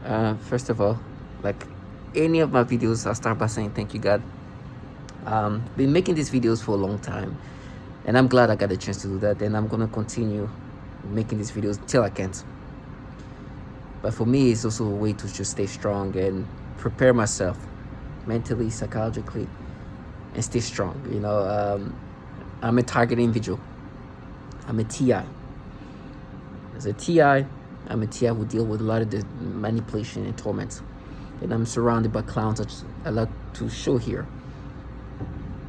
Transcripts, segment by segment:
First of all, like any of my videos, I'll start by saying thank you, God. Been making these videos for a long time, and I'm glad I got a chance to do that. And I'm gonna continue making these videos till I can't. But for me, it's also a way to just stay strong and prepare myself mentally, psychologically, and stay strong. I'm a target individual. I'm a TI. As a TI, I'm a TI who deal with a lot of the manipulation and torment. And I'm surrounded by clowns that I like to show here.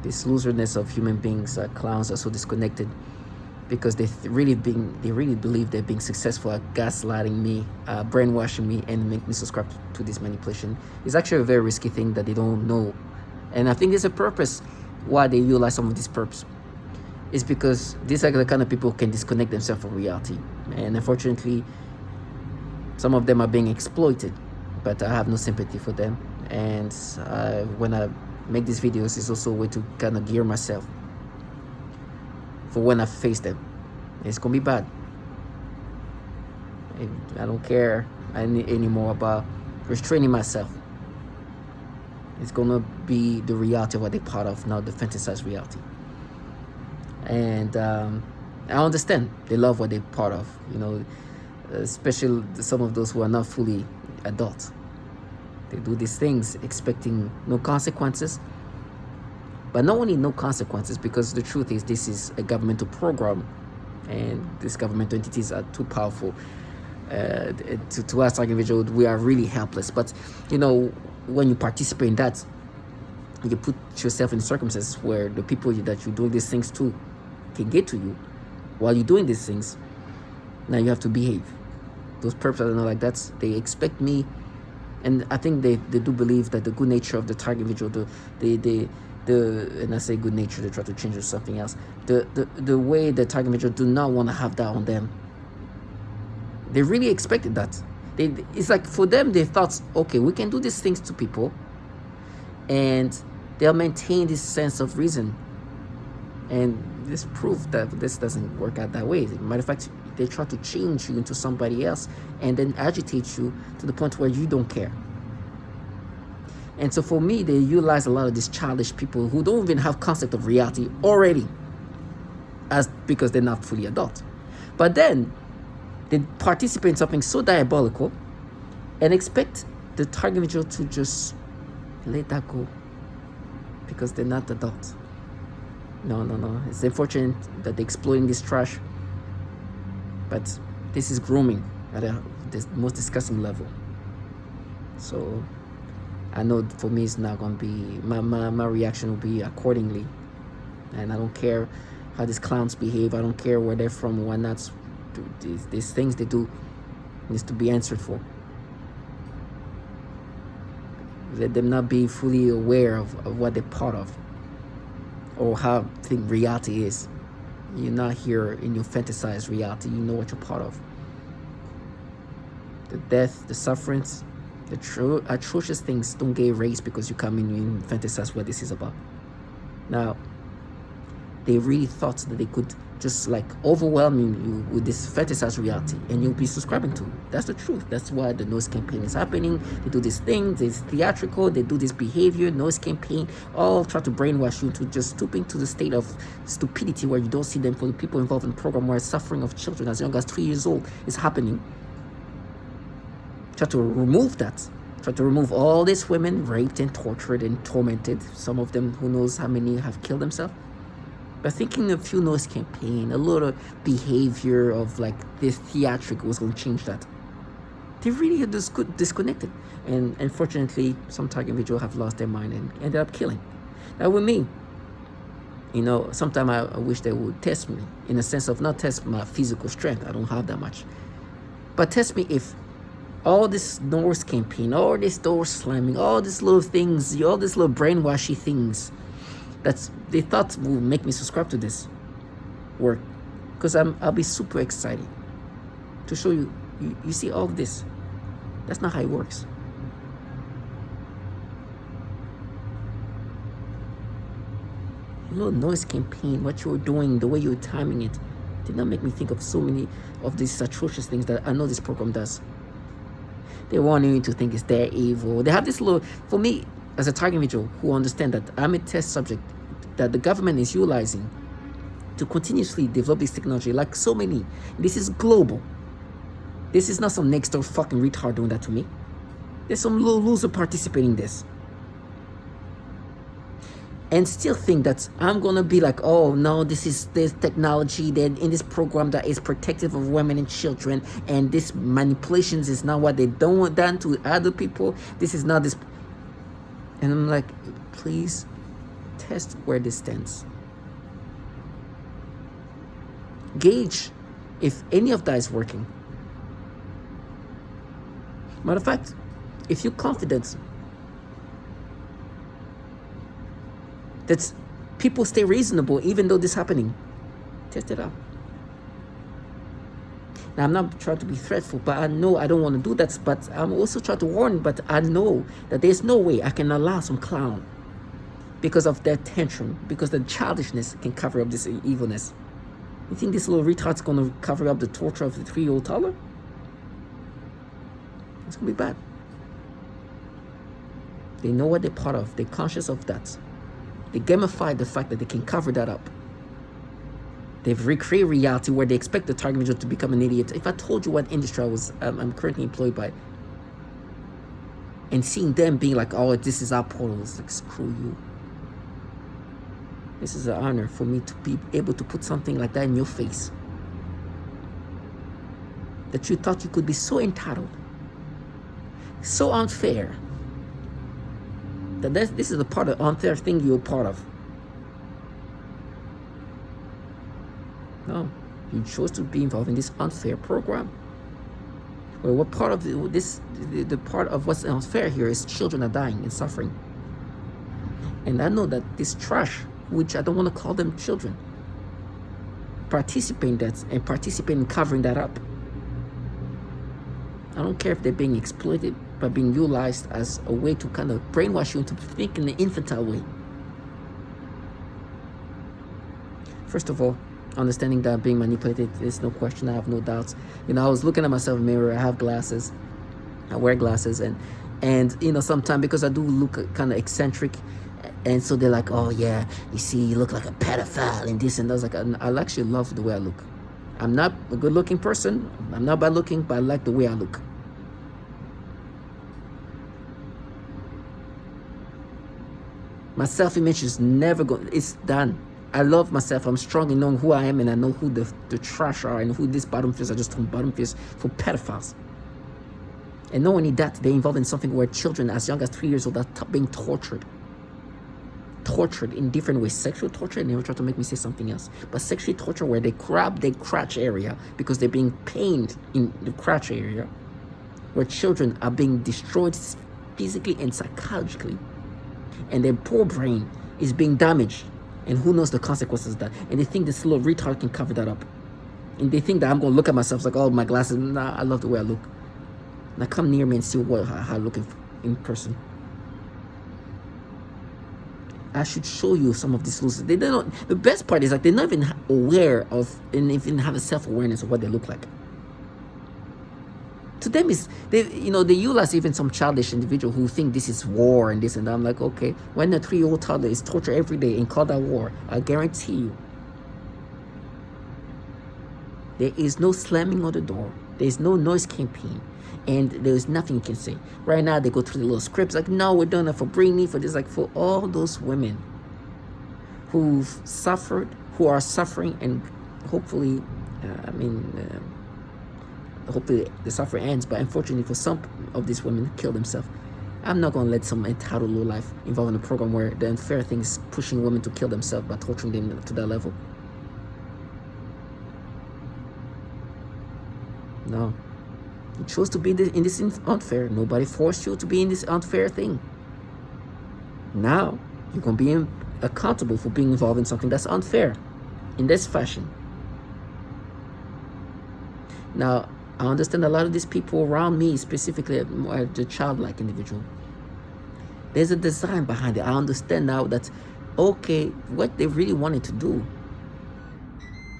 This loserness of human beings, clowns are so disconnected because they really believe they're being successful at gaslighting me, brainwashing me, and make me subscribe to this manipulation. It's actually a very risky thing that they don't know. And I think there's a purpose why they utilize some of these perps. It's because these are the kind of people who can disconnect themselves from reality. And unfortunately, some of them are being exploited, but I have no sympathy for them. And when I make these videos, it's also a way to kind of gear myself for when I face them. It's gonna be bad. I don't care anymore about restraining myself. It's gonna be the reality of what they're part of, not the fantasized reality. And I understand they love what they're part of, especially some of those who are not fully adult. They do these things expecting no consequences, but not only no consequences, because the truth is this is a governmental program, and these governmental entities are too powerful. To us like individuals, we are really helpless. But when you participate in that, you put yourself in circumstances where the people that you're doing these things to can get to you while you're doing these things. Now you have to behave. Those perps are not like that. They expect me, and I think they do believe that the good nature of the target individual, and I say good nature, they try to change it to something else. The way the target individual do not want to have that on them. They really expected that. It's like for them, they thought, okay, we can do these things to people, and they'll maintain this sense of reason. And this proof that this doesn't work out that way. As a matter of fact, they try to change you into somebody else and then agitate you to the point where you don't care. And so for me, they utilize a lot of these childish people who don't even have concept of reality already, because they're not fully adult. But then they participate in something so diabolical and expect the target individual to just let that go because they're not adult. No. It's unfortunate that they're exploiting this trash, but this is grooming at the most disgusting level. So I know for me it's not going to be, my reaction will be accordingly. And I don't care how these clowns behave. I don't care where they're from or whatnot. These things they do needs to be answered for. Let them not be fully aware of what they're part of or how I think reality is. You're not here in your fantasized reality. You know what you're part of. The death, the sufferings, the atrocious things don't get erased because you come in and fantasize what this is about. Now, they really thought that they could just like overwhelm you with this fantasized reality and you'll be subscribing to it. That's the truth. That's why the noise campaign is happening. They do these things, it's theatrical, they do this behavior, noise campaign, all try to brainwash you into just stooping to the state of stupidity where you don't see them. For the people involved in the program where suffering of children as young as 3 years old is happening. Try to remove that. Try to remove all these women raped and tortured and tormented. Some of them, who knows how many have killed themselves. But thinking a few noise campaign, a little behavior of like this theatrical was going to change that. They really are disconnected. And unfortunately, some target individuals have lost their mind and ended up killing. Now with me, sometimes I wish they would test me in a sense of not test my physical strength. I don't have that much. But test me if all this noise campaign, all this door slamming, all these little things, all these little brainwashy things that they thought will make me subscribe to this work, because I'll be super excited to show you. You see all of this. That's not how it works. Little noise campaign, what you were doing, the way you were timing it, did not make me think of so many of these atrocious things that I know this program does. They want you to think it's their evil. They have this little, for me, as a target individual who understand that I'm a test subject that the government is utilizing to continuously develop this technology, like so many. This is global. This is not some next door fucking retard doing that to me. There's some little loser participating in this. And still think that I'm gonna be like, oh no, this is this technology that in this program that is protective of women and children, and this manipulations is not what they don't want done to other people. This is not this. And I'm like, please test where this stands. Gauge if any of that is working. Matter of fact, if you're confident that people stay reasonable even though this is happening, test it out. Now, I'm not trying to be threatful, but I know I don't want to do that. But I'm also trying to warn, but I know that there's no way I can allow some clown, because of their tantrum, because the childishness can cover up this evilness. You think this little retard's going to cover up the torture of the 3-year-old toddler? It's going to be bad. They know what they're part of. They're conscious of that. They gamify the fact that they can cover that up. They've recreated reality where they expect the target individual to become an idiot. If I told you what industry I'm currently employed by, and seeing them being like, oh, this is our portal, it's like, screw you. This is an honor for me to be able to put something like that in your face. That you thought you could be so entitled, so unfair, that this is the part of unfair thing you're part of. No, you chose to be involved in this unfair program. Well, what part of the part of what's unfair here is children are dying and suffering. And I know that this trash, which I don't want to call them children, participate in that and participate in covering that up. I don't care if they're being exploited, but being utilized as a way to kind of brainwash you into thinking in an infantile way. First of all, understanding that being manipulated is no question. I have no doubts. You know, I was looking at myself in the mirror. I have glasses. I wear glasses, and you know, sometimes because I do look kind of eccentric, and so they're like, oh yeah, you see, you look like a pedophile and this and that. I was like, I actually love the way I look. I'm not a good-looking person. I'm not bad-looking, but I like the way I look. My self-image is never going. It's done. I love myself. I'm strong in knowing who I am, and I know who the trash are, and who these bottom feeders are just from bottom feeders for pedophiles. And not only that, they're involved in something where children as young as 3 years old are being tortured. Tortured in different ways. Sexual torture, and they will try to make me say something else. But sexual torture where they grab their crotch area because they're being pained in the crotch area, where children are being destroyed physically and psychologically, and their poor brain is being damaged, and who knows the consequences of that. And they think this little retard can cover that up, and they think that I'm going to look at myself like, oh, my glasses, nah, I love the way I look. Now come near me and see how I look in person. I should show you some of these losers. They don't. The best part is like they're not even aware of, and even have a self-awareness of what they look like. To them, they utilize even some childish individual who think this is war and this and that. I'm like, okay, when a 3-year-old toddler is tortured every day and called that war, I guarantee you, there is no slamming on the door. There is no noise campaign. And there's nothing you can say. Right now, they go through the little scripts like, no, we're doing it for Britney, for this, like for all those women who've suffered, who are suffering, and hopefully, hopefully the suffering ends. But unfortunately, for some of these women, kill themselves. I'm not going to let some entitled low life involved in a program where the unfair thing is pushing women to kill themselves by torturing them to that level. No. You chose to be in this unfair. Nobody forced you to be in this unfair thing. Now, you're going to be accountable for being involved in something that's unfair in this fashion. Now, I understand a lot of these people around me, specifically the childlike individual. There's a design behind it. I understand now that, okay, what they really wanted to do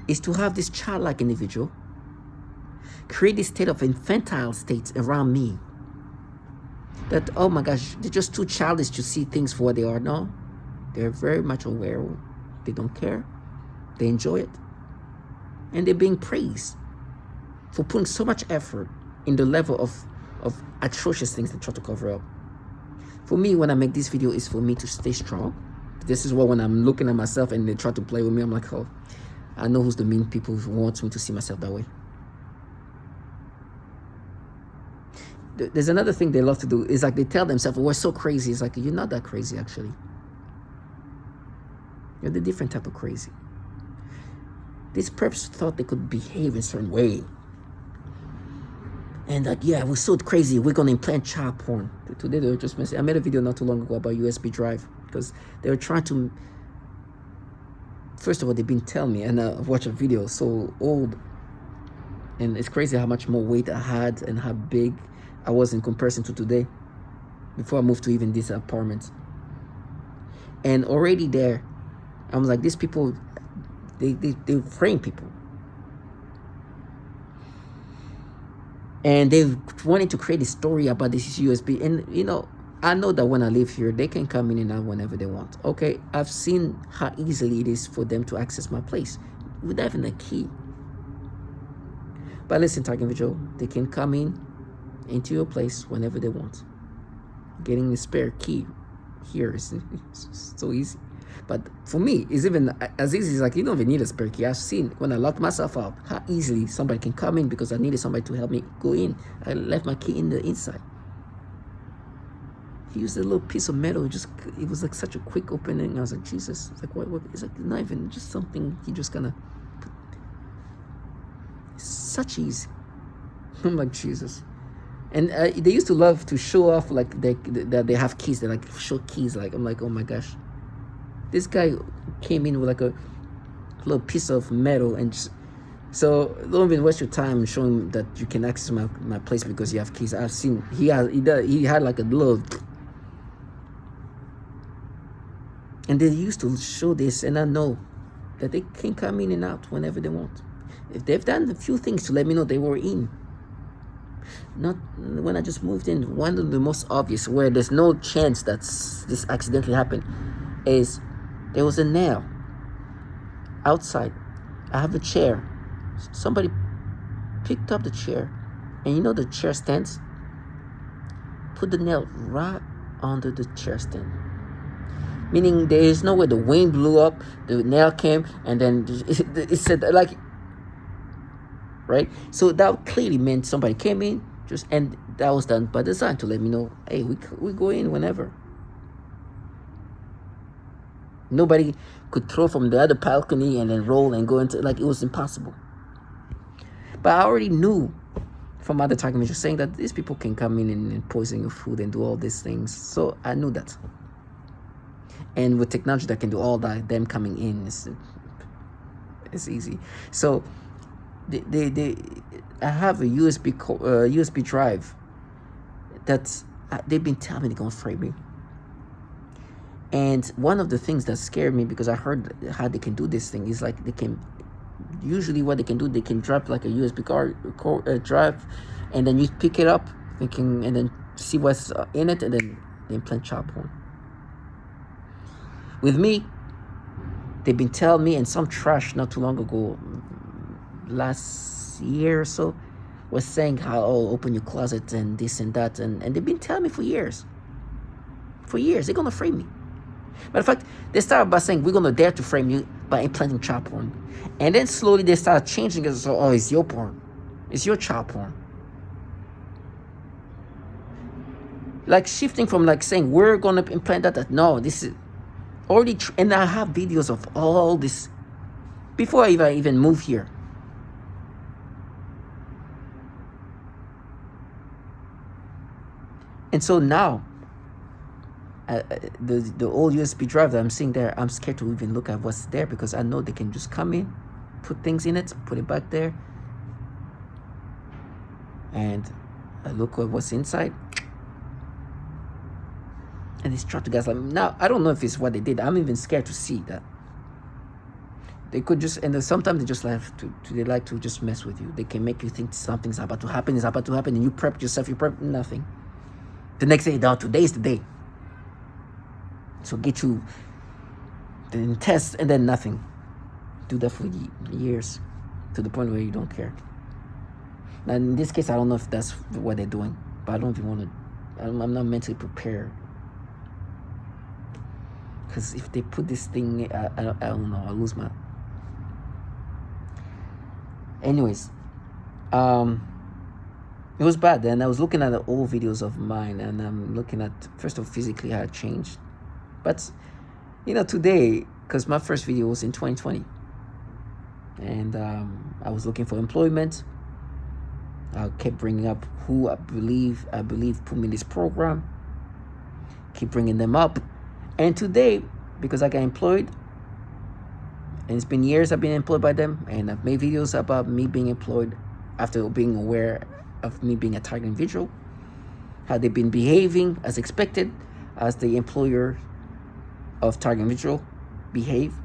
is to have this childlike individual create this state of infantile states around me that, oh my gosh, they're just too childish to see things for what they are. No, they're very much aware. They don't care. They enjoy it. And they're being praised for putting so much effort in the level of atrocious things they try to cover up. For me, when I make this video, is for me to stay strong. This is what, when I'm looking at myself and they try to play with me, I'm like, oh, I know who's the mean people who wants me to see myself that way. There's another thing they love to do, is like they tell themselves, we're so crazy. It's like, you're not that crazy, actually. You're the different type of crazy. These perps thought they could behave in a certain way. And like, yeah, we're so crazy, we're going to implant child porn. Today they were just messing. I made a video not too long ago about USB drive, because they were trying to, first of all, they've been telling me, and I watched a video so old, and it's crazy how much more weight I had and how big I was in comparison to today, before I moved to even this apartment. And already there, I was like, these people, they frame people. And they wanted to create a story about this USB. And, you know, I know that when I live here, they can come in and out whenever they want. Okay, I've seen how easily it is for them to access my place without having a key. But listen, Target Vigil, they can come in into your place whenever they want. Getting a spare key here is so easy. But for me, it's even as easy as, like, you don't even need a spare key. I've seen when I locked myself out how easily somebody can come in because I needed somebody to help me go in. I left my key in the inside. He used a little piece of metal. It was like such a quick opening. I was like, Jesus. It's like, what? It's like not even just something he just kind of. Such easy. I'm like, Jesus. And they used to love to show off like that they have keys. They like show keys. Like, I'm like, oh my gosh. This guy came in with like a little piece of metal, and just, so don't even waste your time showing that you can access my place because you have keys. I've seen he had like a little, and they used to show this, and I know that they can come in and out whenever they want. If they've done a few things to let me know they were in. Not when I just moved in. One of the most obvious, where there's no chance that this accidentally happened, is there was a nail outside. I have a chair. Somebody picked up the chair, and you know the chair stands? Put the nail right under the chair stand. Meaning there is no way the wind blew up, the nail came, and then it said, like, right? So that clearly meant somebody came in, and that was done by design to let me know, hey, we go in whenever. Nobody could throw from the other balcony and then roll and go into, like, it was impossible. But I already knew from other target measures saying that these people can come in and poison your food and do all these things. So I knew that. And with technology that can do all that, them coming in is easy. So I have a USB drive that they've been telling me they're gonna frame me. And one of the things that scared me, because I heard how they can do this thing, is like they can, usually what they can do, they can drop like a USB drive, and then you pick it up, thinking, and then see what's in it, and then they implant child porn. With me, they've been telling me, and some trash not too long ago, last year or so, was saying how, oh, open your closet and this and that, and they've been telling me for years. For years, they're gonna frame me. Matter of fact, they started by saying, we're going to dare to frame you by implanting child porn. And then slowly they started changing it. So, oh, it's your porn. It's your child porn. Like shifting from like saying, we're going to implant that. No, this is already. And I have videos of all this before I even moved here. And so now, the old USB drive that I'm seeing there, I'm scared to even look at what's there, because I know they can just come in, put things in it, put it back there, and I look at what's inside, and it's trapped to guys. Like, now I don't know if it's what they did. I'm even scared to see that. They could just, and sometimes they just they like to just mess with you. They can make you think something's about to happen, and you prep yourself, you prep nothing. The next day, no, today is the day. So get you then test and then nothing. Do that for years to the point where you don't care. Now in this case, I don't know if that's what they're doing, but I don't even want to. I'm not mentally prepared. Because if they put this thing, I don't know, I'll lose my. Anyways, it was bad. Then I was looking at the old videos of mine, and I'm looking at, first of all, physically how it changed. But, today, because my first video was in 2020, and I was looking for employment. I kept bringing up who I believe put me in this program. Keep bringing them up. And today, because I got employed, and it's been years I've been employed by them, and I've made videos about me being employed after being aware of me being a target individual, how they've been behaving as expected, as the employer of target individual behave.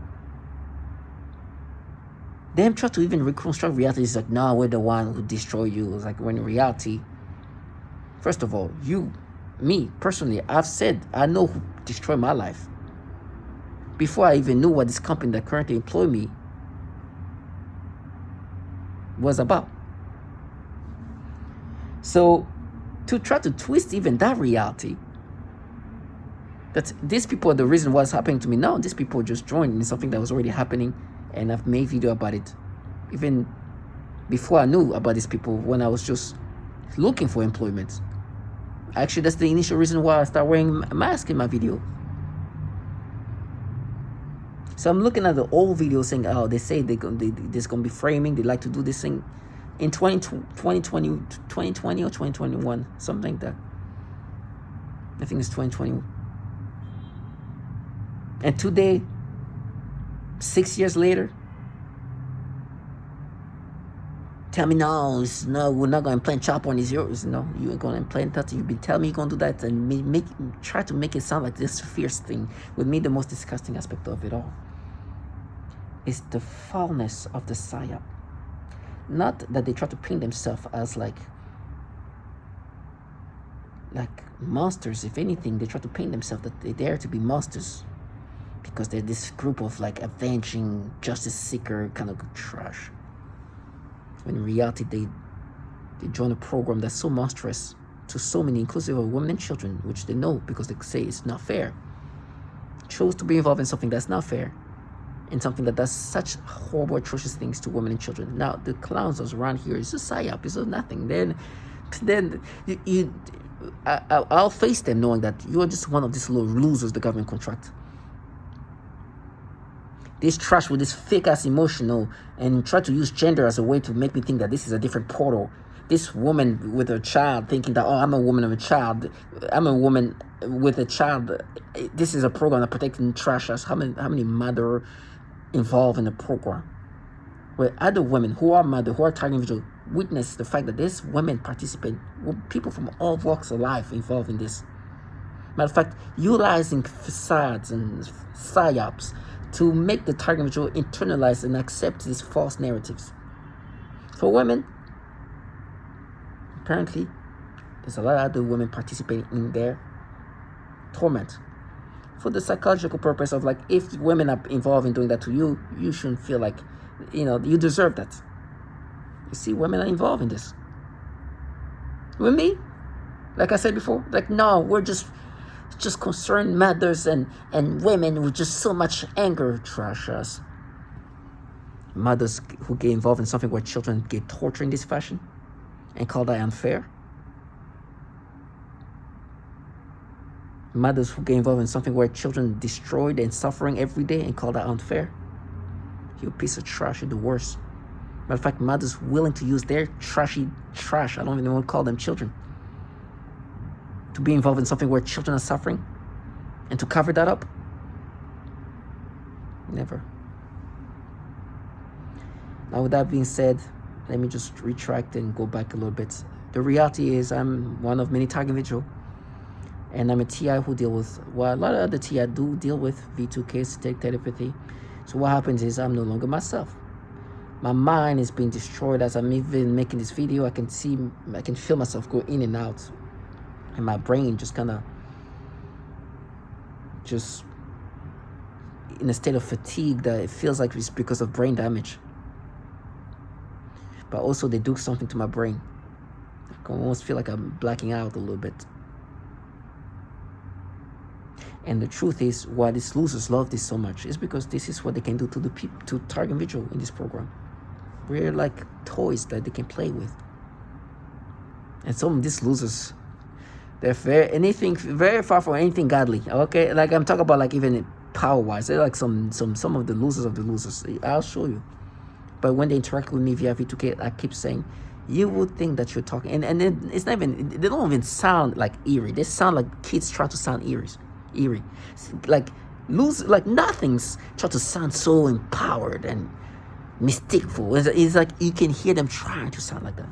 Them try to even reconstruct reality. It's like, no, we're the one who destroy you. It's like, when in reality, first of all, me personally, I've said I know who destroyed my life before I even knew what this company that currently employ me was about. So to try to twist even that reality, that these people are the reason what's happening to me now, these people just joined in something that was already happening, and I've made video about it even before I knew about these people, when I was just looking for employment. Actually, that's the initial reason why I started wearing a mask in my video. So I'm looking at the old videos saying, oh, they say there's going to be framing. They like to do this thing in 2020 or 2021, something like that. I think it's 2020. And today, 6 years later, tell me, no, we're not going to implant chop on his yours. No, you ain't going to implant that. You've been telling me you're going to do that, and try to make it sound like this fierce thing. With me, the most disgusting aspect of it all is the foulness of the psyop. Not that they try to paint themselves as like monsters. If anything, they try to paint themselves that they dare to be monsters, because they're this group of like avenging, justice seeker kind of trash. When in reality, they join a program that's so monstrous to so many, inclusive of women and children, which they know because they say it's not fair. Chose to be involved in something that's not fair, in something that does such horrible, atrocious things to women and children. Now, the clowns that's around here is just psyop, it's just nothing. Then I'll face them knowing that you're just one of these little losers the government contract. This trash with this fake-ass emotional and try to use gender as a way to make me think that this is a different portal. This woman with her child thinking that, oh, I'm a woman of a child. I'm a woman with a child. This is a program that protecting trash us. How many mother involved in the program? Where other women who are mother, who are target individual, witness the fact that these women participate, with people from all walks of life involved in this. Matter of fact, utilizing facades and psyops to make the target individual internalize and accept these false narratives. For women, apparently, there's a lot of other women participating in their torment. For the psychological purpose of like, if women are involved in doing that to you, you shouldn't feel like, you deserve that. You see, women are involved in this. With me, like I said before, like, no, we're just concerned mothers and women with just so much anger trash us. Mothers who get involved in something where children get tortured in this fashion and call that unfair. Mothers who get involved in something where children destroyed and suffering every day and call that unfair. You piece of trash, you're the worst. Matter of fact, mothers willing to use their trashy trash, I don't even want to call them children, to be involved in something where children are suffering and to cover that up? Never. Now, with that being said, let me just retract and go back a little bit. The reality is I'm one of many target individuals, and I'm a TI who deal with, well, a lot of other TI do deal with V2K, synthetic telepathy. So what happens is I'm no longer myself. My mind is being destroyed as I'm even making this video. I can feel myself go in and out. And my brain just kind of just in a state of fatigue that it feels like it's because of brain damage. But also they do something to my brain. I almost feel like I'm blacking out a little bit. And the truth is, why these losers love this so much is because this is what they can do to the people, to target individual in this program. We're like toys that they can play with. And some of these losers, they're very far from anything godly. Okay, like I'm talking about, like even power-wise, they're like some of the losers of the losers. I'll show you. But when they interact with me via V2K, I keep saying, you would think that you're talking, and then it's not even, they don't even sound like eerie. They sound like kids try to sound eerie. Like nothing's try to sound so empowered and mystical. It's like you can hear them trying to sound like that.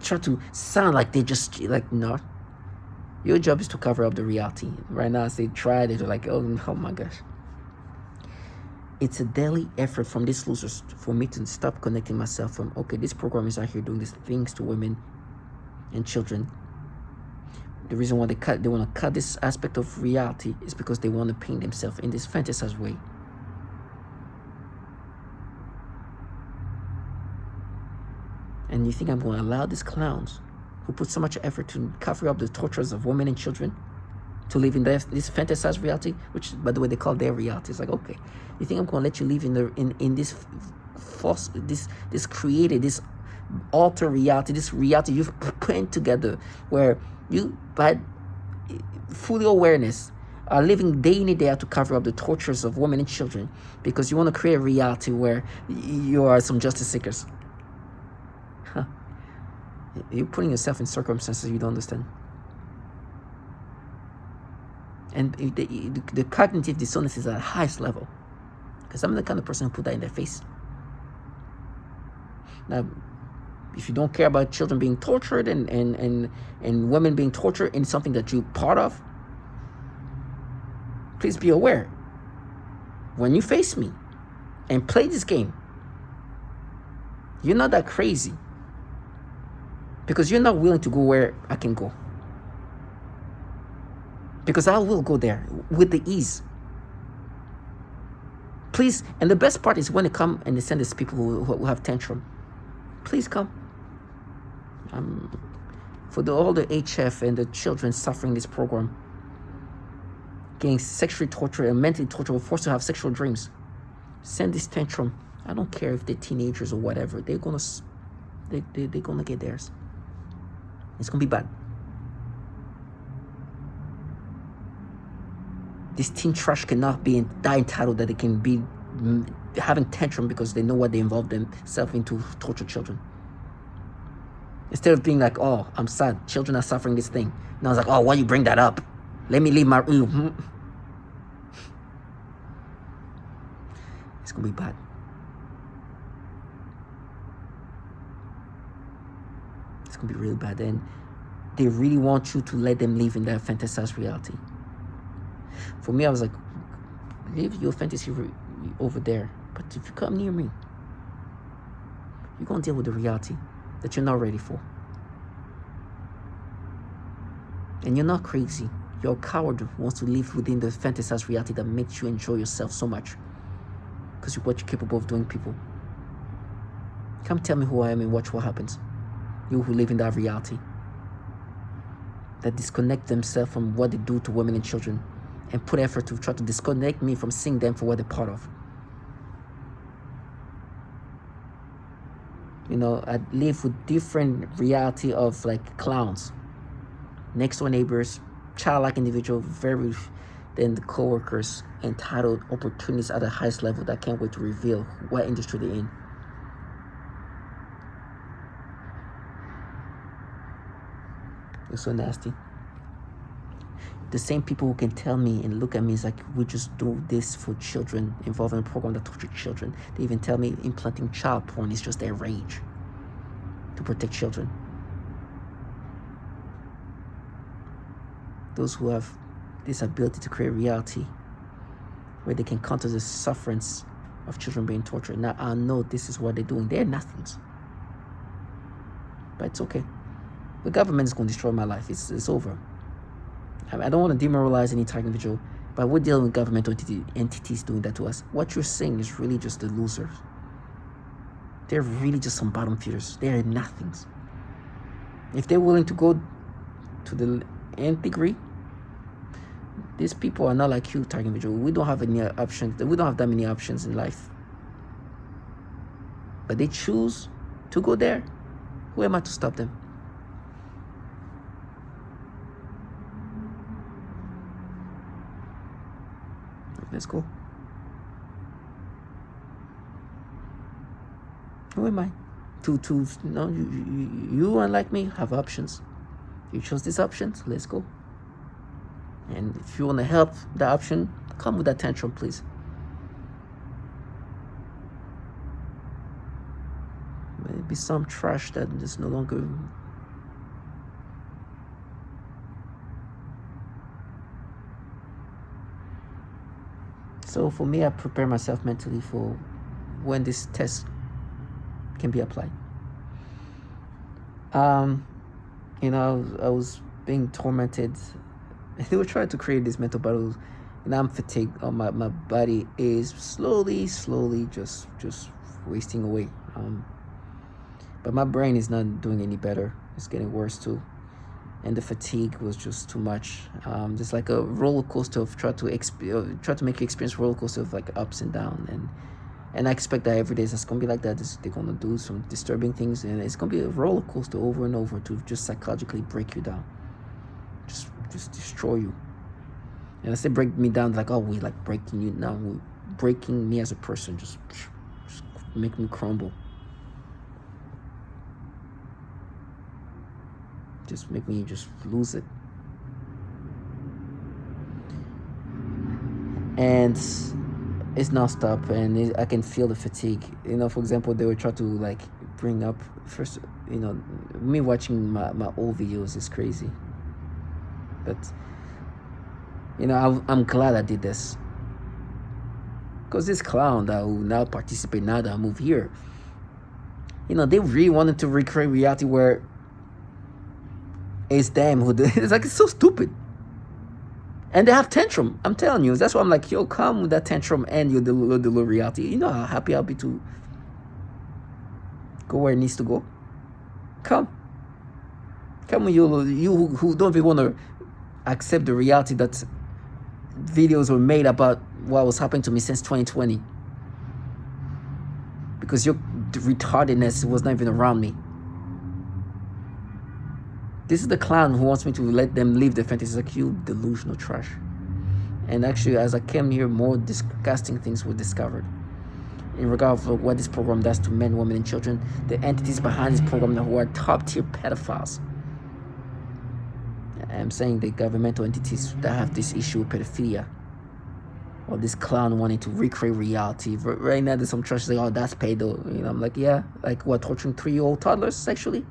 Try to sound like they just like not. Your job is to cover up the reality. Right now, as they try, they're like, oh my gosh. It's a daily effort from these losers for me to stop connecting myself from, okay, this program is out here doing these things to women and children. The reason why they want to cut this aspect of reality is because they want to paint themselves in this fantasized way. And you think I'm going to allow these clowns who put so much effort to cover up the tortures of women and children to live in this fantasized reality, which, by the way, they call their reality? It's like, okay, you think I'm going to let you live in this false, this created, this alter reality, this reality you've put together, where you, by fully awareness, are living day in and day out to cover up the tortures of women and children because you want to create a reality where you are some justice seekers. Huh. You're putting yourself in circumstances you don't understand. And the cognitive dissonance is at the highest level, because I'm the kind of person who put that in their face. Now, if you don't care about children being tortured and women being tortured in something that you're part of, please be aware. When you face me and play this game, you're not that crazy, because you're not willing to go where I can go. Because I will go there with the ease. Please, and the best part is when they come and they send us people who have tantrum. Please come. For all the HF and the children suffering this program, getting sexually tortured and mentally tortured, or forced to have sexual dreams, send this tantrum. I don't care if they're teenagers or whatever. They're gonna get theirs. It's gonna be bad. This teen trash cannot be that entitled that they can be having tantrum because they know what they involve themselves into, torture children. Instead of being like, oh, I'm sad, children are suffering this thing. Now it's like, oh, why you bring that up? Let me leave my room. It's gonna be bad. It's gonna be really bad. And they really want you to let them live in that fantasized reality. For me, I was like, leave your fantasy over there. But if you come near me, you're going to deal with the reality that you're not ready for. And you're not crazy. You're a coward who wants to live within the fantasized reality that makes you enjoy yourself so much. Because you're what you're capable of doing, people. Come tell me who I am and watch what happens. You who live in that reality. That disconnect themselves from what they do to women and children, and put effort to try to disconnect me from seeing them for what they're part of. You know, I live with different reality of like clowns, next door neighbors, childlike individual, then the co-workers, entitled opportunities at the highest level that can't wait to reveal what industry they're in. It's so nasty. The same people who can tell me and look at me is like, we just do this for children, involving a program that tortures children. They even tell me implanting child porn is just their rage to protect children. Those who have this ability to create reality where they can counter the sufferance of children being tortured. Now I know this is what they're doing. They're nothings. But it's okay. The government is going to destroy my life. It's over. I don't want to demoralize any target individual, but we're dealing with governmental entities doing that to us. What you're saying is really just the losers. They're really just some bottom feeders. They're nothings. If they're willing to go to the nth degree, these people are not like you, target individual. We don't have any options. We don't have that many options in life. But they choose to go there. Who am I to stop them? Let's go. Who am I? No, you unlike me have options. You chose these options. Let's go. And if you want to help the option, come with that tantrum, please. Maybe some trash that is no longer. So for me, I prepare myself mentally for when this test can be applied. I was being tormented. They were trying to create these mental battles, and I'm fatigued. My body is slowly just wasting away. But my brain is not doing any better. It's getting worse too. And the fatigue was just too much. Just like a roller coaster of try to make you experience roller coaster of like ups and downs, and I expect that every day it's gonna be like that. They're gonna do some disturbing things, and it's gonna be a roller coaster over and over to just psychologically break you down, just destroy you. And I say break me down like, oh, we like breaking you now, we breaking me as a person, just make me crumble. Just make me just lose it. And it's not stop, and I can feel the fatigue. For example, they were trying to like bring up first. Me watching my old videos is crazy. But I'm glad I did this, because this clown that will now participate now that I move here, they really wanted to recreate reality where it's them who did. It's like, it's so stupid. And they have tantrum. I'm telling you. That's why I'm like, yo, come with that tantrum and your delulu reality. You know how happy I'll be to go where it needs to go? Come with you who don't even want to accept the reality that videos were made about what was happening to me since 2020. Because your retardedness was not even around me. This is the clown who wants me to let them live their fantasies. Like, you delusional trash. And actually, as I came here, more disgusting things were discovered in regard to what this program does to men, women, and children. The entities behind this program who are top-tier pedophiles. I'm saying the governmental entities that have this issue with pedophilia. Or this clown wanting to recreate reality. Right now, there's some trash like, oh, that's pedo. I'm like, yeah. Like, what, torturing 3-year-old toddlers sexually?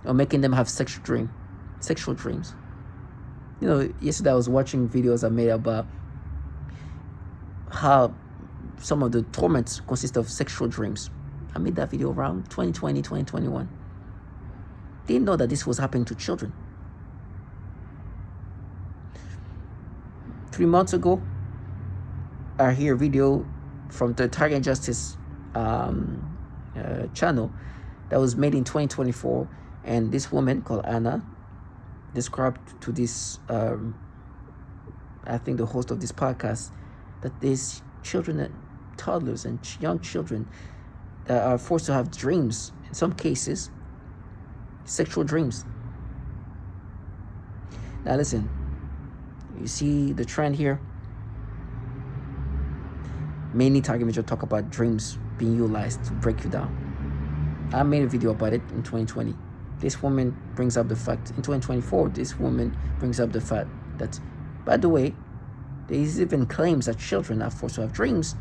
Or making them have sexual dreams. Yesterday I was watching videos I made about how some of the torments consist of sexual dreams. I made that video around 2020, 2021. Didn't know that this was happening to children. 3 months ago, I hear a video from the Target Justice channel that was made in 2024. And this woman called Anna described to this, I think the host of this podcast, that there's children, toddlers and young children that are forced to have dreams, in some cases, sexual dreams. Now listen, you see the trend here? Many target images talk about dreams being utilized to break you down. I made a video about it in 2020. This woman brings up the fact, in 2024, this woman brings up the fact that, by the way, there is even claims that children are forced to have dreams,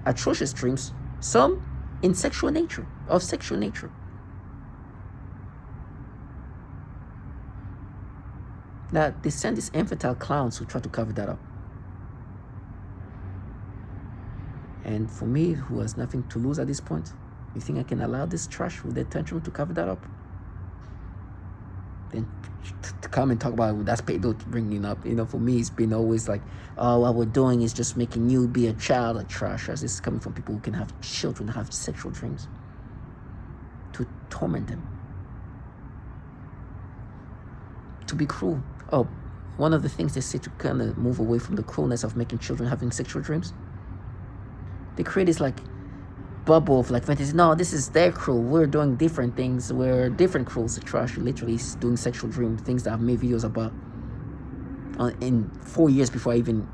atrocious dreams, some in sexual nature. Now, they send these infantile clowns who try to cover that up. And for me, who has nothing to lose at this point, you think I can allow this trash with their tantrum to cover that up? then to come and talk about that's pedo bringing up. For me, it's been always like, oh, what we're doing is just making you be a child of trash. As this is coming from people who can have children, have sexual dreams, to torment them, to be cruel. Oh, one of the things they say to kind of move away from the cruelness of making children having sexual dreams, they create this like bubble of like fantasy. No, this is their cruel. We're doing different things. We're different cruels. Trash. Literally doing sexual dream things that I've made videos about in 4 years before even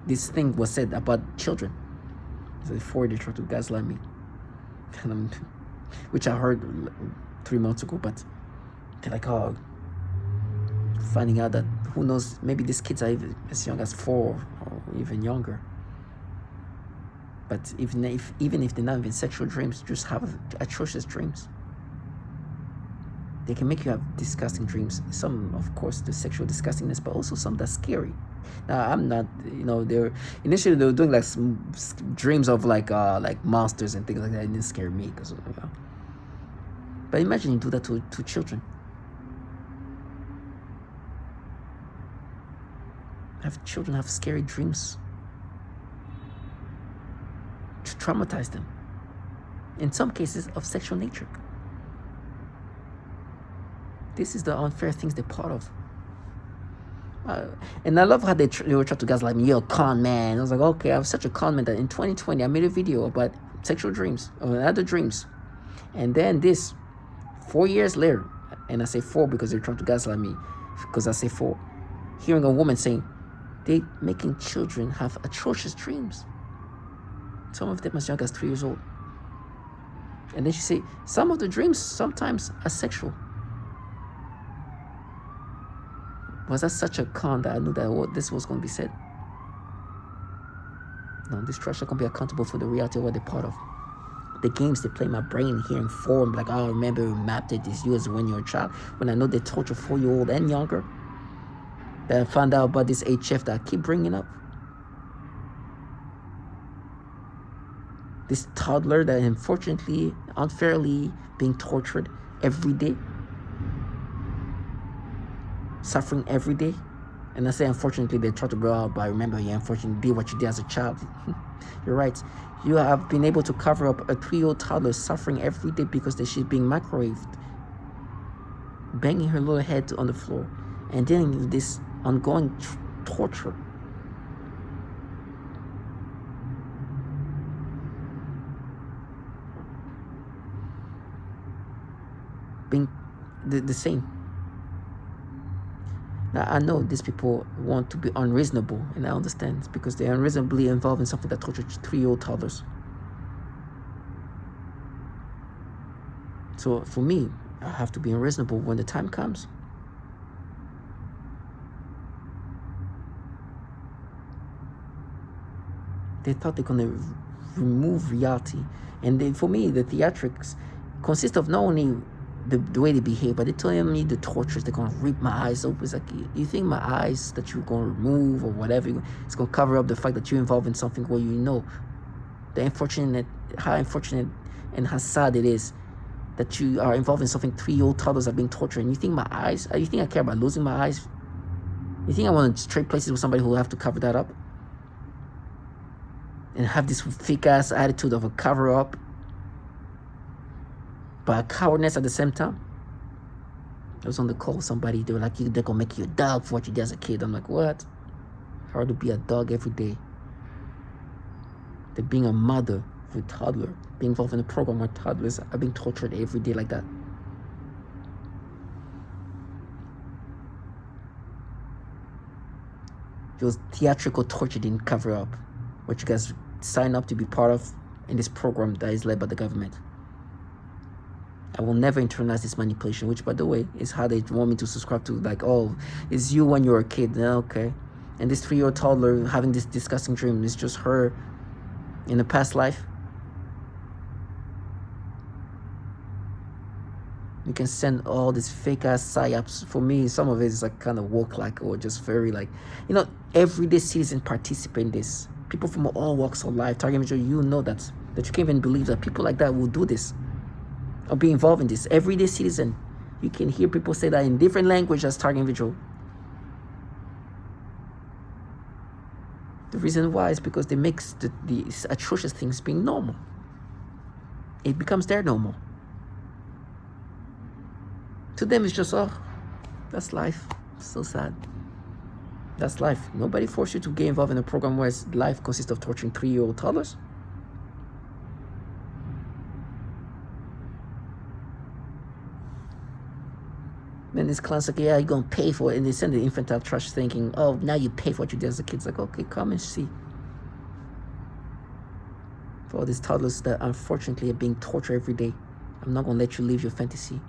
this thing was said about children. So before they tried to gaslight me, which I heard 3 months ago, but they're like, oh, finding out that who knows, maybe these kids are even as young as 4 or even younger. But even if they're not having sexual dreams, just have atrocious dreams. They can make you have disgusting dreams. Some, of course, the sexual disgustingness, but also some that's scary. Now, I'm not, they're doing like some dreams of like monsters and things like that. It didn't scare me because, But imagine you do that to children. Have children have scary dreams to traumatize them, in some cases of sexual nature. This is the unfair things they're part of. And I love how they were trying to gaslight me. You're a con man. I was like, okay, I was such a con man that in 2020 I made a video about sexual dreams or other dreams, and then this 4 years later, and I say 4 because they're trying to gaslight me, because I say 4, hearing a woman saying they making children have atrocious dreams. Some of them as young as 3 years old. And then she say, some of the dreams sometimes are sexual. Was that such a con that I knew that this was going to be said? No, this trash are going to be accountable for the reality of what they're part of. The games they play in my brain, hearing 4, like, oh, remember we mapped it, it's you as when you're a child. When I know they torture 4-year-old and younger. That I found out about this HF that I keep bringing up. This toddler that unfortunately, unfairly being tortured every day. Suffering every day. And I say unfortunately they try to bring out, but remember you unfortunately did what you did as a child. You're right. You have been able to cover up a 3-year-old toddler suffering every day because she's being microwaved. Banging her little head on the floor. And dealing with this ongoing torture. Being the same. Now, I know these people want to be unreasonable, and I understand. It's because they're unreasonably involved in something that tortures 3-year-old toddlers. So for me, I have to be unreasonable when the time comes. They thought they're going to remove reality. And for me, the theatrics consist of not only the way they behave, but they're telling me the tortures, they're going to rip my eyes open. It's like, you think my eyes that you're going to remove or whatever, it's going to cover up the fact that you're involved in something where how unfortunate and how sad it is that you are involved in something 3-year-old toddlers are being tortured. And you think my eyes, you think I care about losing my eyes? You think I want to trade places with somebody who will have to cover that up? And have this fake ass attitude of a cover up, but a cowardness at the same time. I was on the call with somebody, they were like, they're gonna make you a dog for what you did as a kid. I'm like, what? Hard to be a dog every day. They're being a mother for a toddler, being involved in a program where toddlers are being tortured every day like that. Those theatrical torture didn't cover up what you guys sign up to be part of in this program that is led by the government. I will never internalize this manipulation, which, by the way, is how they want me to subscribe to. Like, oh, it's you when you're a kid. Yeah, okay. And this 3-year-old toddler having this disgusting dream is just her in a past life. You can send all these fake-ass psyops. For me, some of it is like kind of woke-like or just very like, everyday citizens participate in this. People from all walks of life, target video, you know that you can't even believe that people like that will do this or be involved in this. Everyday citizen You can hear people say that in different language as target individual. The reason why is because they make these atrocious things being normal. It becomes their normal. To them, it's just, oh, that's life. So sad. That's life. Nobody forced you to get involved in a program where life consists of torturing 3-year-old toddlers. Then this class like, yeah, you're gonna pay for it, and they send the infantile trash thinking, oh, now you pay for what you did as a kid. It's like, okay, come and see. For all these toddlers that unfortunately are being tortured every day, I'm not gonna let you live your fantasy.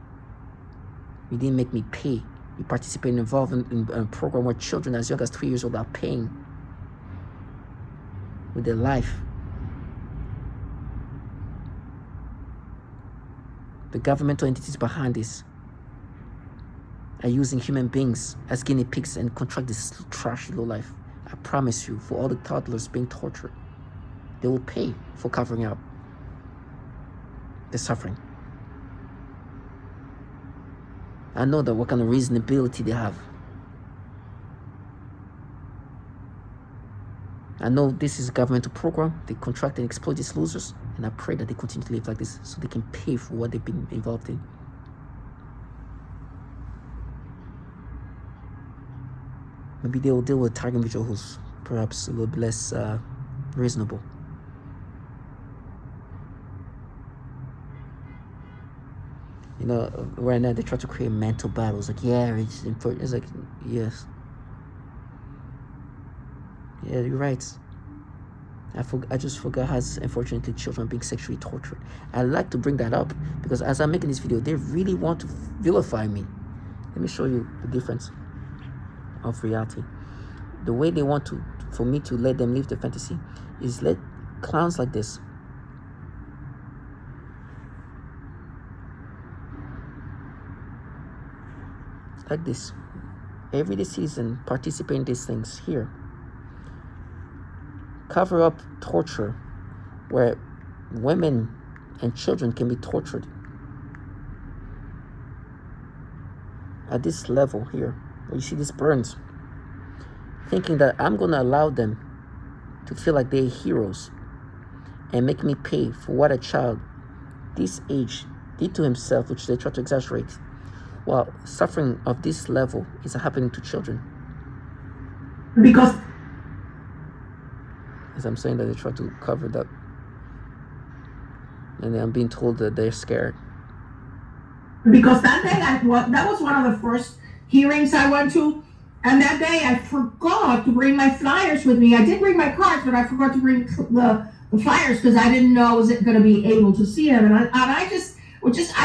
You didn't make me pay. You participate involved in a program where children as young as 3 years old are paying with their life. The governmental entities behind this are using human beings as guinea pigs and contract this trashy low life. I promise you, for all the toddlers being tortured, they will pay for covering up the suffering. I know that what kind of reasonability they have. I know this is a governmental program. They contract and exploit these losers, and I pray that they continue to live like this so they can pay for what they've been involved in. Maybe they will deal with a target individual who's perhaps a little bit less reasonable. You know, right now they try to create mental battles. Like, yeah, it's important. It's like, yes. Yeah, you're right. I just forgot how, unfortunately, children are being sexually tortured. I like to bring that up because as I'm making this video, they really want to vilify me. Let me show you the difference of reality. The way they want for me to let them live the fantasy is let clowns like this everyday citizen participate in these things here, cover up torture where women and children can be tortured at this level here. You see these burns, thinking that I'm going to allow them to feel like they're heroes and make me pay for what a child this age did to himself, which they try to exaggerate, while suffering of this level is happening to children. Because, as I'm saying that, they try to cover it up, and I'm being told that they're scared. Because that day, that was one of the first hearings I went to, and that day I forgot to bring my flyers with me. I did bring my cards, but I forgot to bring the flyers because I didn't know I was going to be able to see them. And I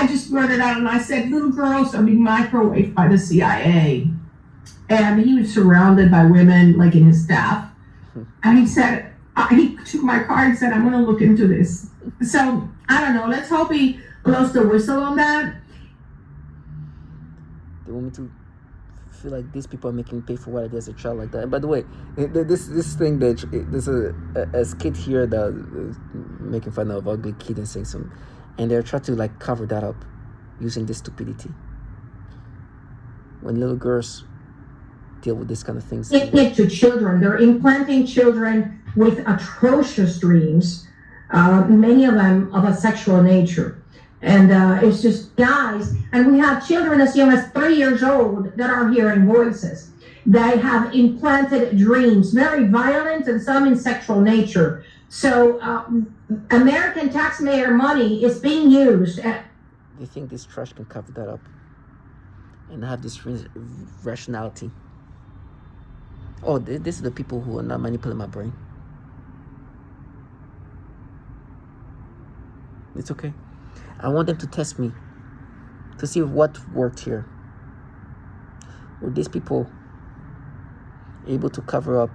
just blurted out and I said, little girls are being microwaved by the CIA. And he was surrounded by women, like in his staff. And he said, he took my card and said, I'm going to look into this. So I don't know. Let's hope he blows the whistle on that. They want me to feel like these people are making me pay for what I did as a child like that. And by the way, this thing that there's a skit here that is making fun of ugly kid and saying some, and they're trying to like cover that up using this stupidity. When little girls deal with this kind of things, to children, they're implanting children with atrocious dreams, many of them of a sexual nature. And it's just guys, and we have children as young as 3 years old that are hearing voices. They have implanted dreams, very violent and some in sexual nature. So American taxpayer money is being used. They think this trash can cover that up and have this rationality. Oh, this is the people who are not manipulating my brain. It's okay. I want them to test me to see what worked here. Were these people able to cover up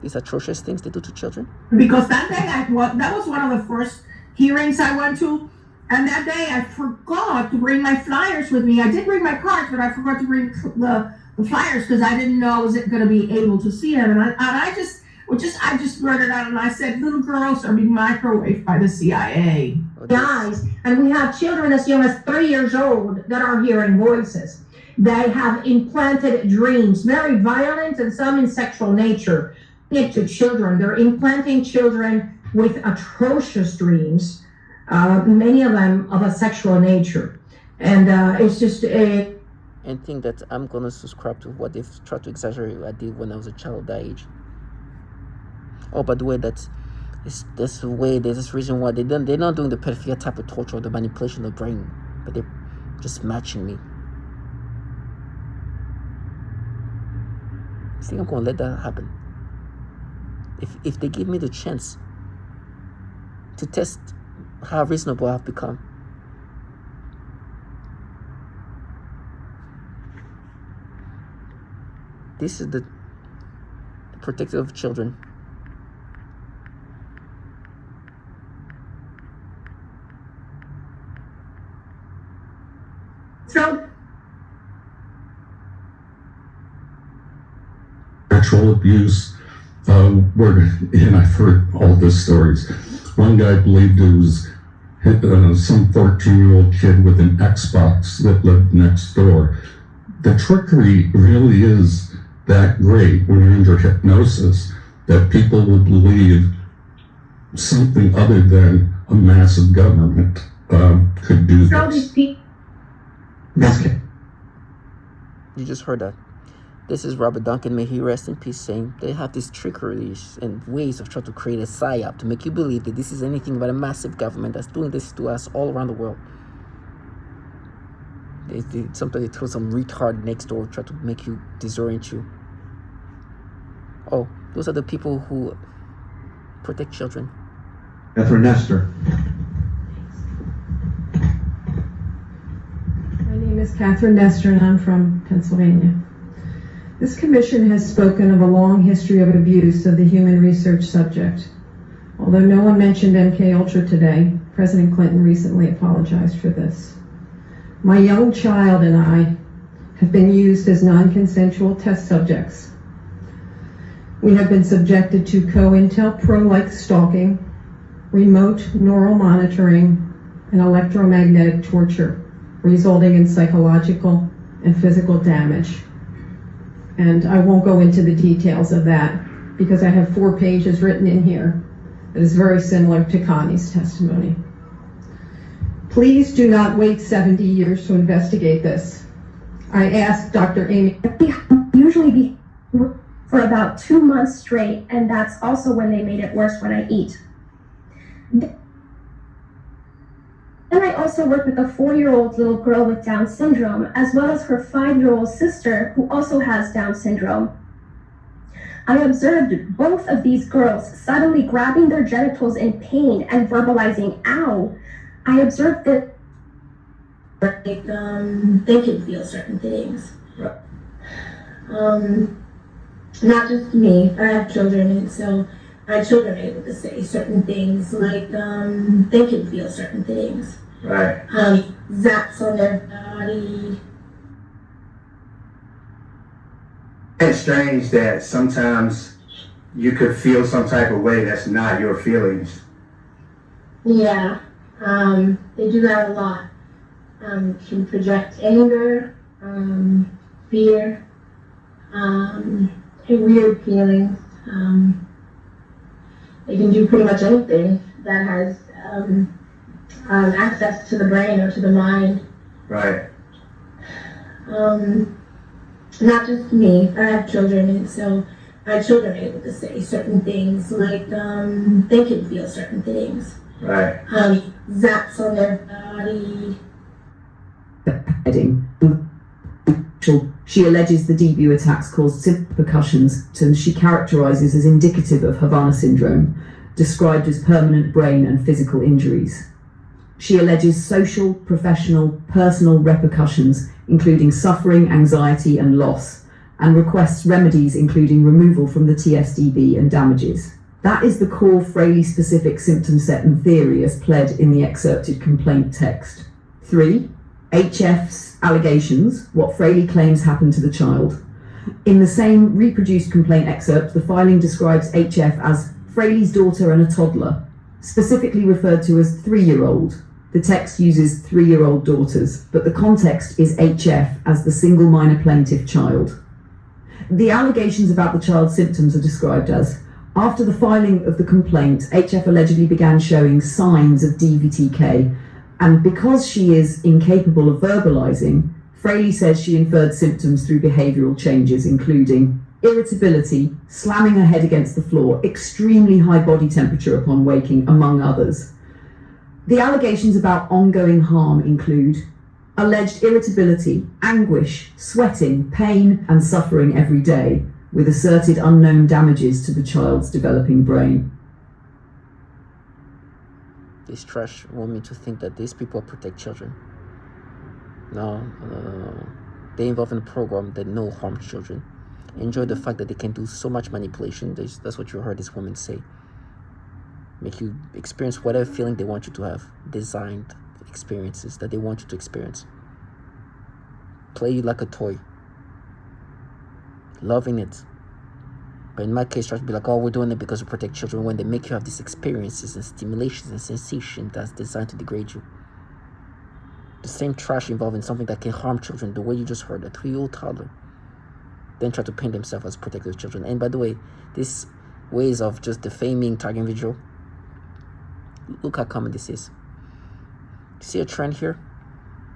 these atrocious things they do to children? Because that day, that was one of the first hearings I went to. And that day, I forgot to bring my flyers with me. I did bring my cards, but I forgot to bring the flyers because I didn't know I was going to be able to see them. And I just blurted out and I said, little girls are being microwaved by the CIA. eyes, and we have children as young as 3 years old that are hearing voices. They have implanted dreams, very violent and some in sexual nature, into children. They're implanting children with atrocious dreams, many of them of a sexual nature. And it's just a... And think that I'm going to subscribe to what they've tried to exaggerate I did when I was a child that age. Oh, by the way, that's the way, there's this reason why they're not doing the pedophilia type of torture or the manipulation of the brain, but they're just matching me. I think I'm going to let that happen. If they give me the chance to test how reasonable I've become. This is the protector of children. So, sexual abuse, and I've heard all the stories. One guy believed it was some 14-year-old kid with an Xbox that lived next door. The trickery really is that great when you're under hypnosis that people will believe something other than a massive government could do this. You just heard that. This is Robert Duncan, may he rest in peace, saying they have these trickeries and ways of trying to create a psyop to make you believe that this is anything but a massive government that's doing this to us all around the world. Sometimes they throw some retard next door, try to make you disorient you. Oh, those are the people who protect children. Catherine Nestor. My name is Catherine Nestor and I'm from Pennsylvania. This commission has spoken of a long history of abuse of the human research subject. Although no one mentioned MKUltra today, President Clinton recently apologized for this. My young child and I have been used as non-consensual test subjects. We have been subjected to COINTELPRO-like stalking, remote neural monitoring, and electromagnetic torture, resulting in psychological and physical damage. And I won't go into the details of that because I have 4 pages written in here that is very similar to Connie's testimony. Please do not wait 70 years to investigate this. I asked Dr. Amy. Usually be for about 2 months straight, and that's also when they made it worse when I eat. Then I also worked with a 4-year-old little girl with Down syndrome, as well as her 5-year-old sister, who also has Down syndrome. I observed both of these girls suddenly grabbing their genitals in pain and verbalizing, ow. I observed that they can feel certain things. Not just me, I have children, and so my children are able to say certain things, like they can feel certain things. Right. Zaps on their body. It's strange that sometimes you could feel some type of way that's not your feelings. Yeah, they do that a lot. Can project anger, fear, weird feelings. They can do pretty much anything that has access to the brain or to the mind. Right. Not just me, I have children, and so my children are able to say certain things, like they can feel certain things. Right. Zaps on their body. She alleges the debut attacks caused severe repercussions, and she characterises as indicative of Havana syndrome, described as permanent brain and physical injuries. She alleges social, professional, personal repercussions, including suffering, anxiety and loss, and requests remedies including removal from the TSDB and damages. That is the core Fraley-specific symptom set and theory as pled in the excerpted complaint text. 3. HF's allegations, what Fraley claims happened to the child. In the same reproduced complaint excerpt, the filing describes HF as Fraley's daughter and a toddler. specifically referred to as 3-year-old. The text uses 3-year-old daughters, but the context is HF as the single minor plaintiff child. The allegations about the child's symptoms are described as, after the filing of the complaint, HF allegedly began showing signs of DVTK, and because she is incapable of verbalizing, Fraley says she inferred symptoms through behavioral changes, including irritability, slamming her head against the floor, extremely high body temperature upon waking, among others. The allegations about ongoing harm include alleged irritability, anguish, sweating, pain, and suffering every day, with asserted unknown damages to the child's developing brain. This trash want me to think that these people protect children. No. They involve in a program that no harm children. Enjoy the fact that they can do so much manipulation. That's what you heard this woman say. Make you experience whatever feeling they want you to have. Designed experiences that they want you to experience. Play you like a toy. Loving it. But in my case, try to be like, oh, we're doing it because we protect children, when they make you have these experiences and stimulations and sensation that's designed to degrade you. The same trash involving something that can harm children, the way you just heard, a 3-year-old toddler. Then try to paint themselves as protective children. And by the way, these ways of just defaming, targeting individual, look how common this is. See a trend here?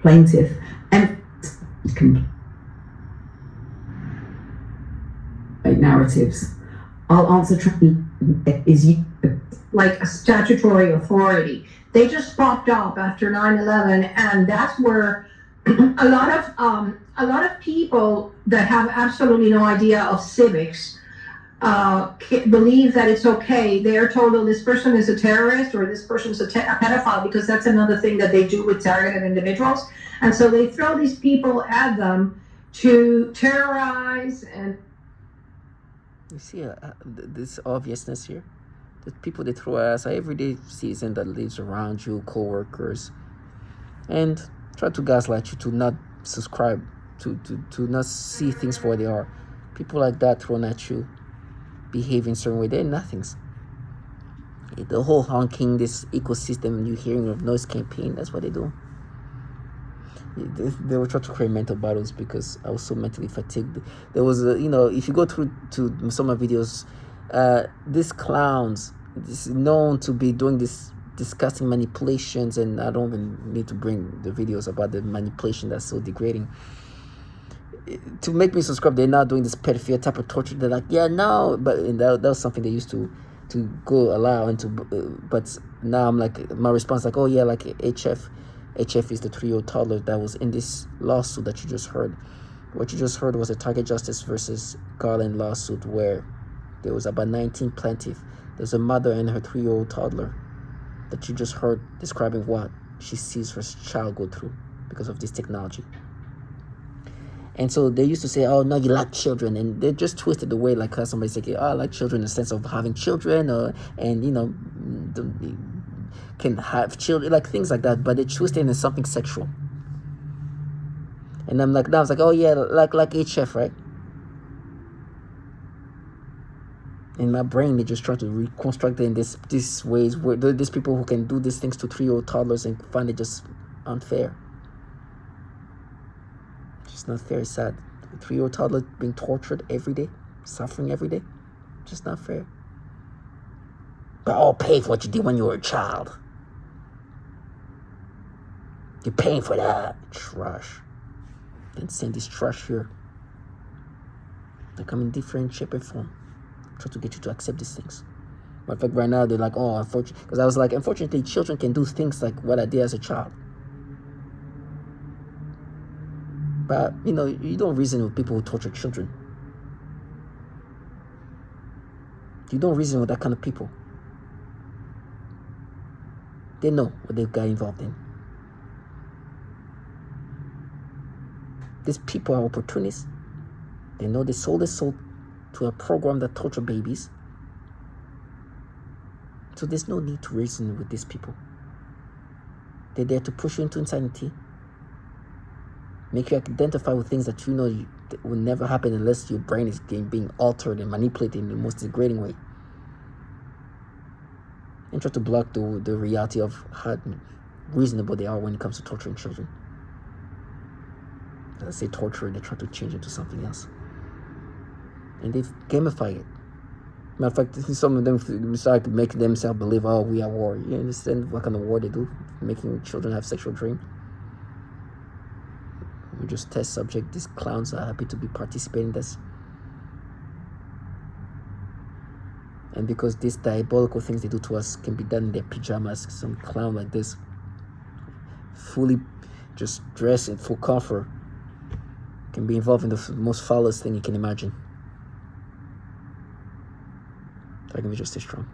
Plaintiff and narratives. I'll answer is you like a statutory authority. They just popped up after 9/11, and that's where a lot of people that have absolutely no idea of civics believe that it's okay. They're told, oh, this person is a terrorist or this person is a pedophile, because that's another thing that they do with targeted individuals. And so they throw these people at them to terrorize. And you see this obviousness here? The people they throw at us, everyday citizen that lives around you, co-workers, and try to gaslight you to not subscribe, to not see things for what they are. People like that thrown at you, behave in certain way, they're nothings. The whole honking, this ecosystem you're hearing of noise campaign, that's what they do. They were trying to create mental battles because I was so mentally fatigued. There was if you go through to some of my videos, these clowns, this is known to be doing this disgusting manipulations, and I don't even need to bring the videos about the manipulation that's so degrading. To make me subscribe, they're now doing this pedophilia type of torture. They're like, yeah, no, but that was something they used to go allow into, but now I'm like, my response like, oh yeah, like HF is the 3-year-old toddler that was in this lawsuit that you just heard. What you just heard was a Target Justice versus Garland lawsuit where there was about 19 plaintiffs. There's a mother and her 3-year-old toddler that you just heard describing what she sees her child go through because of this technology. And so they used to say, oh, no, you like children. And they just twisted the way, like how somebody said, oh, I like children in the sense of having children, can have children, like things like that. But they twisted it into something sexual. And I'm like, now I was like, oh, yeah, like HF, right? In my brain, they just try to reconstruct it in these ways where these people who can do these things to 3-year-old toddlers and find it just unfair. Just not fair. It's sad. A 3-year-old toddler being tortured every day, suffering every day. Just not fair. But I'll pay for what you did when you were a child. You're paying for that. Trash. Then send this trash here. They come in different shape and form. Try to get you to accept these things. But in fact, right now, they're like, oh, unfortunately. Because I was like, unfortunately, children can do things like what I did as a child. But, you don't reason with people who torture children. You don't reason with that kind of people. They know what they've got involved in. These people are opportunists. They know they sold their soul to a program that torture babies. So there's no need to reason with these people. They're there to push you into insanity. Make you identify with things that that will never happen unless your brain is being altered and manipulated in the most degrading way. and try to block the reality of how reasonable they are when it comes to torturing children. As I say torture, they try to change it to something else. And they gamify it. Matter of fact, some of them start making themselves believe, oh, we are war. You understand what kind of war they do? Making children have sexual dreams. We just test subject. These clowns are happy to be participating in this. And because these diabolical things they do to us can be done in their pajamas, some clown like this, fully just dressed in full comfort, can be involved in the most foulest thing you can imagine. I can be just as strong.